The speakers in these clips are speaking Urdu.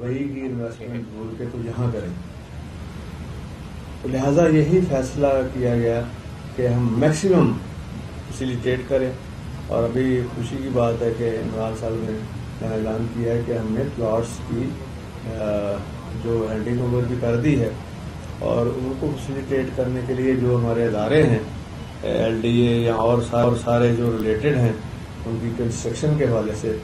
دبئی کی انویسٹمنٹ بول کے تو یہاں کریں. لہذا یہی فیصلہ کیا گیا کہ ہم میکسیمم فیسیلیٹیٹ کریں. اور ابھی خوشی کی بات ہے کہ عمران صاحب نے اعلان کیا ہے کہ ہم نے پلاٹس کی جو ہینڈنگ اوور بھی کر دی ہے، اور ان کو فیسیلیٹیٹ کرنے کے لیے جو ہمارے ادارے ہیں LDA یا اور سارے جو ریلیٹڈ ہیں ان کی کنسٹرکشن کے حوالے سے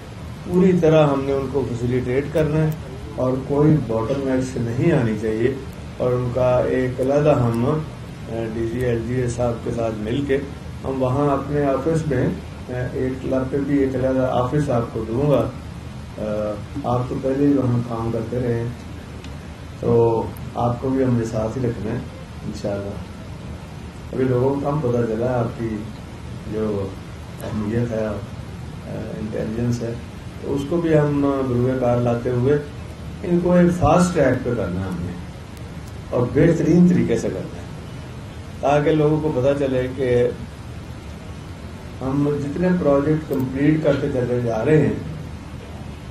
پوری طرح ہم نے ان کو فیسیلیٹیٹ کرنا ہے، اور کوئی باٹل نیکس نہیں آنی چاہیے. اور ان کا ایک علیحدہ ہم DG LGA صاحب کے ساتھ مل کے ہم وہاں اپنے آفس میں ایک کلب پہ بھی ایک علیحدہ آفس آپ کو دوں گا. آپ تو پہلے ہی وہاں کام کرتے رہے ہیں، تو آپ کو بھی ہمارے ساتھ ہی رکھنا ہے انشاءاللہ. ابھی لوگوں کو کم پتہ چلا آپ کی جو اہمیت ہے، انٹیلیجنس ہے، تو اس کو بھی ہم بروئے کار لاتے ہوئے ان کو ایک فاسٹ ٹریک پہ کرنا ہے ہم نے، اور بہترین طریقے سے کرنا ہے، تاکہ لوگوں کو پتہ چلے کہ ہم جتنے پروجیکٹ کمپلیٹ کرتے چلے جا رہے ہیں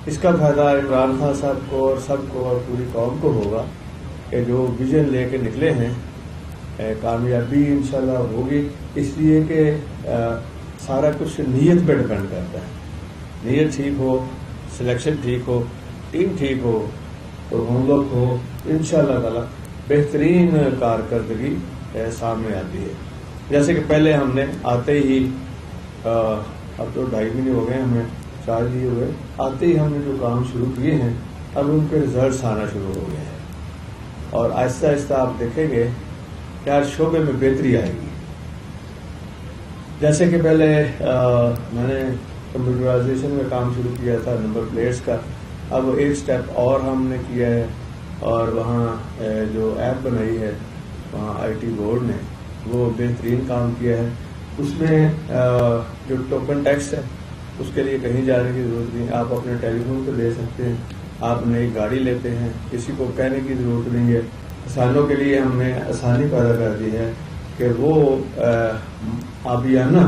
اس کا فائدہ عمران خان صاحب کو اور سب کو اور پوری قوم کو ہوگا کہ جو ویژن لے کے نکلے ہیں کامیابی انشاءاللہ ہوگی. اس لیے کہ سارا کچھ نیت پہ ڈپینڈ کرتا ہے. نیت ٹھیک ہو، سلیکشن ٹھیک ہو، ٹیم ٹھیک ہو، تو ہم لوگ ہو، انشاءاللہ تعالی بہترین کارکردگی سامنے آتی ہے. جیسے کہ پہلے ہم نے آتے ہی اب تو 2.5 مہینے ہو گئے ہمیں چارج لیے ہوئے، آتے ہی ہم نے جو کام شروع کیے ہیں اب ان کے ریزلٹس آنا شروع ہو گئے ہیں، اور آہستہ آہستہ آپ دیکھیں گے کہ ہر شعبے میں بہتری آئے گی. جیسے کہ پہلے میں نے کمپیوٹرائزیشن میں کام شروع کیا تھا نمبر پلیٹس کا، اب ایک سٹیپ اور ہم نے کیا ہے، اور وہاں جو ایپ بنائی ہے وہاں IT بورڈ نے وہ بہترین کام کیا ہے. اس میں جو ٹوکن ٹیکس ہے اس کے لیے کہیں جانے کی ضرورت نہیں، آپ اپنے ٹیلی فون پہ دے سکتے ہیں. آپ نئی گاڑی لیتے ہیں، کسی کو کہنے کی ضرورت نہیں ہے. کسانوں کے لیے ہم نے آسانی پیدا کر دی ہے کہ وہ آبیانہ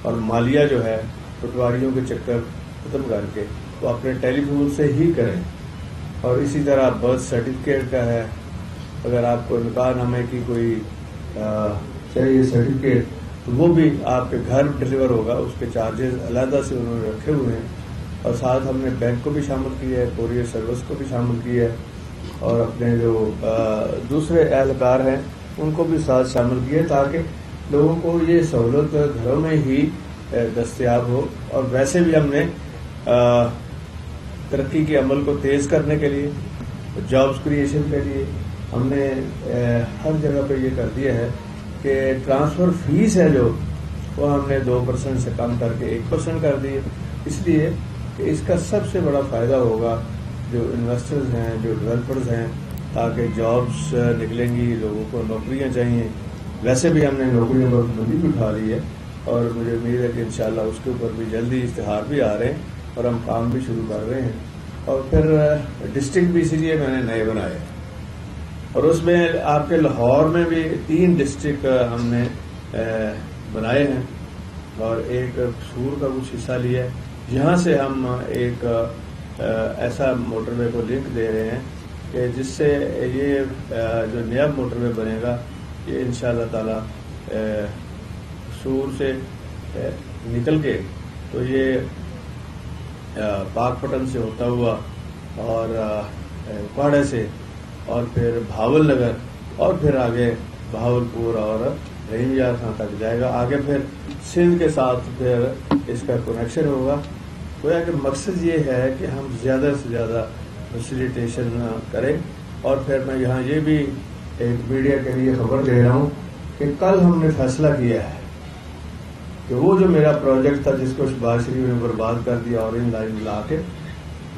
اور مالیہ جو ہے پٹواریوں کے چکر ختم کر کے وہ اپنے ٹیلی فون سے ہی کریں. اور اسی طرح برتھ سرٹیفکیٹ کا ہے، اگر آپ کو نکاح نامے کی کوئی چاہیے سرٹیفکیٹ تو وہ بھی آپ کے گھر ڈلیور ہوگا. اس کے چارجز علیحدہ سے انہوں نے رکھے ہوئے ہیں. اور ساتھ ہم نے بینک کو بھی شامل کیا ہے، کوریئر سروس کو بھی شامل کیا ہے، اور اپنے جو دوسرے اہلکار ہیں ان کو بھی ساتھ شامل کیا ہے، تاکہ لوگوں کو یہ سہولت گھروں میں ہی دستیاب ہو. اور ویسے بھی ہم نے ترقی کے عمل کو تیز کرنے کے لیے، جابز کریشن کے لیے ہم نے ہر جگہ پہ یہ کر دیا ہے کہ ٹرانسفر فیس ہے جو وہ ہم نے 2% سے کم کر کے 1% کر دی ہے. اس لیے کہ اس کا سب سے بڑا فائدہ ہوگا جو انویسٹرز ہیں، جو ڈیولپرز ہیں، تاکہ جابز نکلیں گی، لوگوں کو نوکریاں چاہیے. ویسے بھی ہم نے نوکریوں پر پابندی بھی اٹھا لی ہے، اور مجھے امید ہے کہ انشاءاللہ اس کے اوپر بھی جلدی اشتہار بھی آ رہے ہیں اور ہم کام بھی شروع کر رہے ہیں. اور پھر ڈسٹرکٹ بھی اسی لیے میں نے نئے بنائے، اور اس میں آپ کے لاہور میں بھی 3 ڈسٹرکٹ ہم نے بنائے ہیں، اور ایک سور کا کچھ حصہ لیا ہے. یہاں سے ہم ایک ایسا موٹر وے کو لنک دے رہے ہیں کہ جس سے یہ جو نیا موٹر وے بنے گا یہ انشاءاللہ تعالی سور سے نکل کے تو یہ پاک پٹن سے ہوتا ہوا اور کوڑے سے اور پھر بھاول نگر اور پھر آگے بہاولپور اور رحیم یار خان تک جائے گا. آگے پھر سندھ کے ساتھ پھر اس کا کنیکشن ہوگا. گویا کہ مقصد یہ ہے کہ ہم زیادہ سے زیادہ فیسیلیٹیشن کریں. اور پھر میں یہاں یہ بھی ایک میڈیا کے لیے خبر دے رہا ہوں کہ کل ہم نے فیصلہ کیا ہے کہ وہ جو میرا پروجیکٹ تھا جس کو شہباز شریف نے برباد کر دیا اورنج لائن لا کے،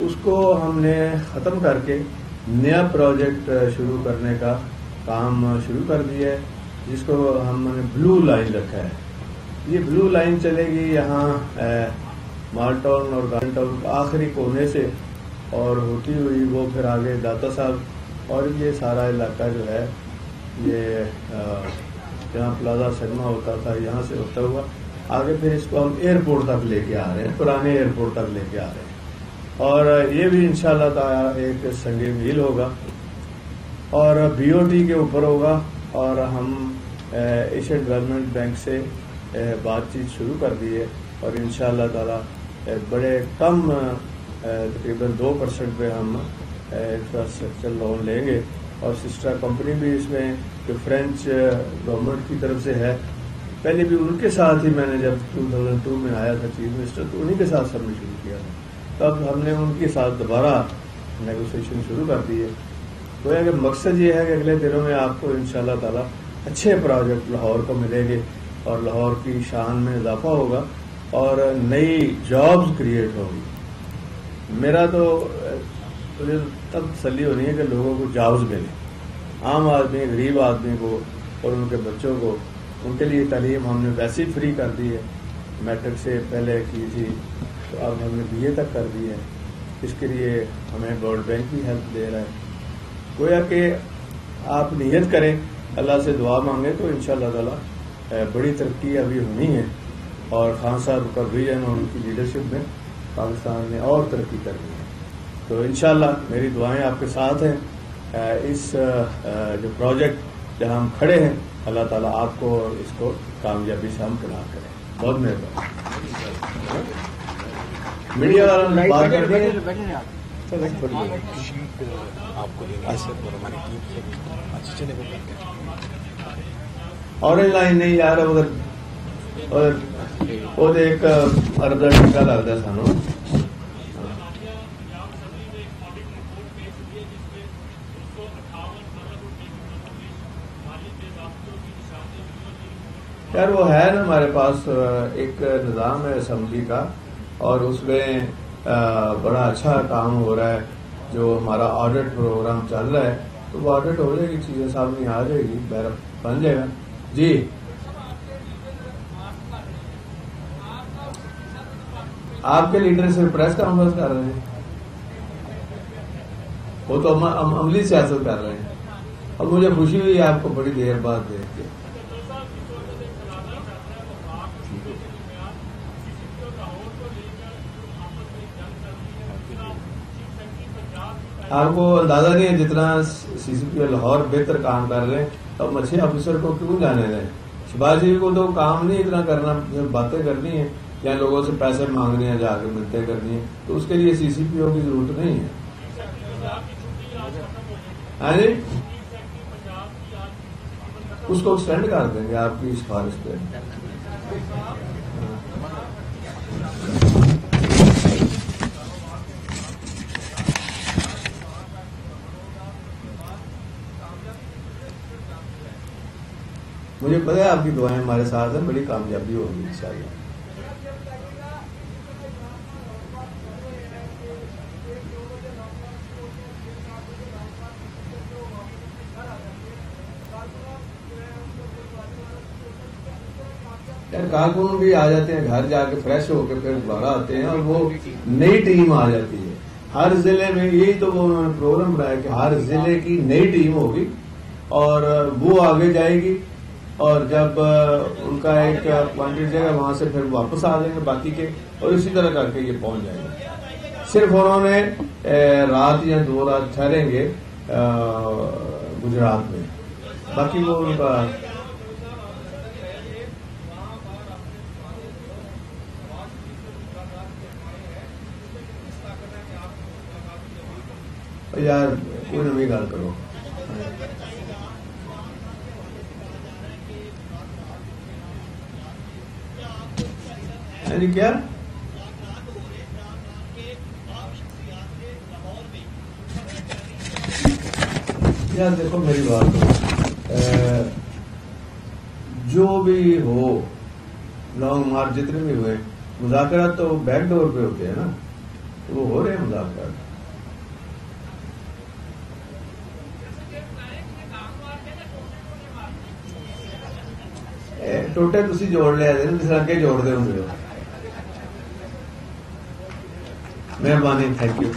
اس کو ہم نے ختم کر کے نیا پروجیکٹ شروع کرنے کا کام شروع کر دیا ہے، جس کو ہم نے بلو لائن رکھا ہے. یہ بلو لائن چلے گی یہاں مال ٹاؤن اور گارڈن ٹاؤن کے آخری کونے سے اور ہوتی ہوئی وہ پھر آگے داتا صاحب اور یہ سارا علاقہ جو ہے یہ جہاں پلازا سنیما ہوتا تھا یہاں سے ہوتا ہوا آگے پھر اس کو ہم ایئرپورٹ تک لے کے آ رہے ہیں، پرانے ایئرپورٹ تک لے کے آ رہے ہیں. اور یہ بھی انشاءاللہ تعالی ایک سنگ میل ہوگا اور BOT کے اوپر ہوگا. اور ہم ایشین ڈیولپمنٹ بینک سے بات چیت شروع کر دی ہے اور انشاءاللہ تعالی بڑے کم تقریباً 2% پہ ہم انفراسٹرکچر لون لیں گے. اور سسٹر کمپنی بھی اس میں جو فرینچ گورنمنٹ کی طرف سے ہے، پہلے بھی ان کے ساتھ ہی میں نے جب 2002 میں آیا تھا چیف منسٹر تو انہی کے ساتھ ہم نے شروع کیا تھا. تب ہم نے ان کے ساتھ دوبارہ نیگوسیشن شروع کر دی ہے. گویا کہ مقصد یہ ہے کہ اگلے دنوں میں آپ کو انشاءاللہ تعالی اچھے پروجیکٹ لاہور کو ملیں گے اور لاہور کی شان میں اضافہ ہوگا اور نئی جابز کریٹ ہوگی. میرا تو مجھے تب تسلی ہونی ہے کہ لوگوں کو جابز ملیں، عام آدمی، غریب آدمی کو اور ان کے بچوں کو. ان کے لیے تعلیم ہم نے ویسے ہی فری کر دی ہے، میٹرک سے پہلے کی تھی تو اب ہم نے BA تک کر دی ہے. اس کے لیے ہمیں ورلڈ بینک بھی ہیلپ دے رہا ہے. گویا کہ آپ نیت کریں، اللہ سے دعا مانگیں تو انشاءاللہ تعالی بڑی ترقی ابھی ہونی ہے اور خان صاحب کا ویژن اور ان کی لیڈرشپ میں پاکستان نے اور ترقی کرنی ہے. تو انشاءاللہ میری دعائیں آپ کے ساتھ ہیں. اس جو پروجیکٹ جہاں ہم کھڑے ہیں اللہ تعالیٰ آپ کو اور اس کو کامیابی سے ہم کنار کریں. بہت مہربانی. میڈیا والوں نے بات کرنی ہے آپ کو ہماری ٹیم سے اچھی چلے آرنج لائن نہیں یار وہ ایک اردا ٹکا لگتا سانو. یار وہ ہے نا ہمارے پاس ایک نظام ہے اسمبلی کا اور اس میں بڑا اچھا کام ہو رہا ہے. جو ہمارا آڈٹ پروگرام چل رہا ہے تو وہ آڈٹ ہو جائے گی، چیزیں سامنے آ جائے گی، بن جائے گا. جی آپ کے لیڈر سے پریس کانفرنس کر رہے ہیں، وہ تو عملی سیاست کر رہے ہیں اور مجھے خوشی ہوئی آپ کو بڑی دیر بعد دیکھ کے. آپ کو اندازہ نہیں ہے جتنا CCP لاہور بہتر کام کر رہے ہیں تو ہم اچھے آفیسر کو کیوں جانے دیں. شہباز جی کو تو کام نہیں اتنا کرنا، باتیں کرنی ہیں یا لوگوں سے پیسے مانگنے ہیں، جا کے ملتے کرنی ہیں، تو اس کے لیے CCPO کی ضرورت نہیں ہے. ہاں جی اس کو ایکسٹینڈ کر دیں گے آپ کی سفارش پہ. مجھے پتا ہے آپ کی دعائیں ہمارے ساتھ ہیں، بڑی کامیابی ہوگی انشاءاللہ. یار کارکن بھی آ جاتے ہیں گھر جا کے فریش ہو کے پھر دوبارہ آتے ہیں اور وہ نئی ٹیم آ جاتی ہے. ہر ضلع میں یہی تو وہ انہوں نے پروگرام بنایا کہ ہر ضلع کی نئی ٹیم ہوگی اور وہ آگے جائے گی اور جب ان کا ایک پوائنٹ جائے گا وہاں سے پھر واپس آ جائیں گے باقی کے اور اسی طرح کر کے یہ پہنچ جائیں گے. صرف انہوں نے رات یا 2 رات ٹھہریں گے گجرات میں، باقی وہ ان کا یار کوئی نویں گل کرو. یعنی کیا یار دیکھو میری بات، جو بھی ہو لانگ مارچ جتنے بھی ہوئے مذاکرات تو بیک ڈور پہ ہوتے ہیں نا، وہ ہو رہے ہیں مذاکرات. ٹوٹے تسی جوڑ لیا جس اگے جوڑتے ہوں. مہربانی، تھینک یو.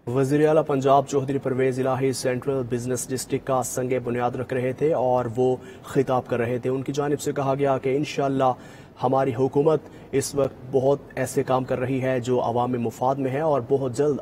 وزیر اعلیٰ پنجاب چودھری پرویز الہی سینٹرل بزنس ڈسٹرکٹ کا سنگ بنیاد رکھ رہے تھے اور وہ خطاب کر رہے تھے. ان کی جانب سے کہا گیا کہ انشاءاللہ ہماری حکومت اس وقت بہت ایسے کام کر رہی ہے جو عوامی مفاد میں ہے اور بہت جلد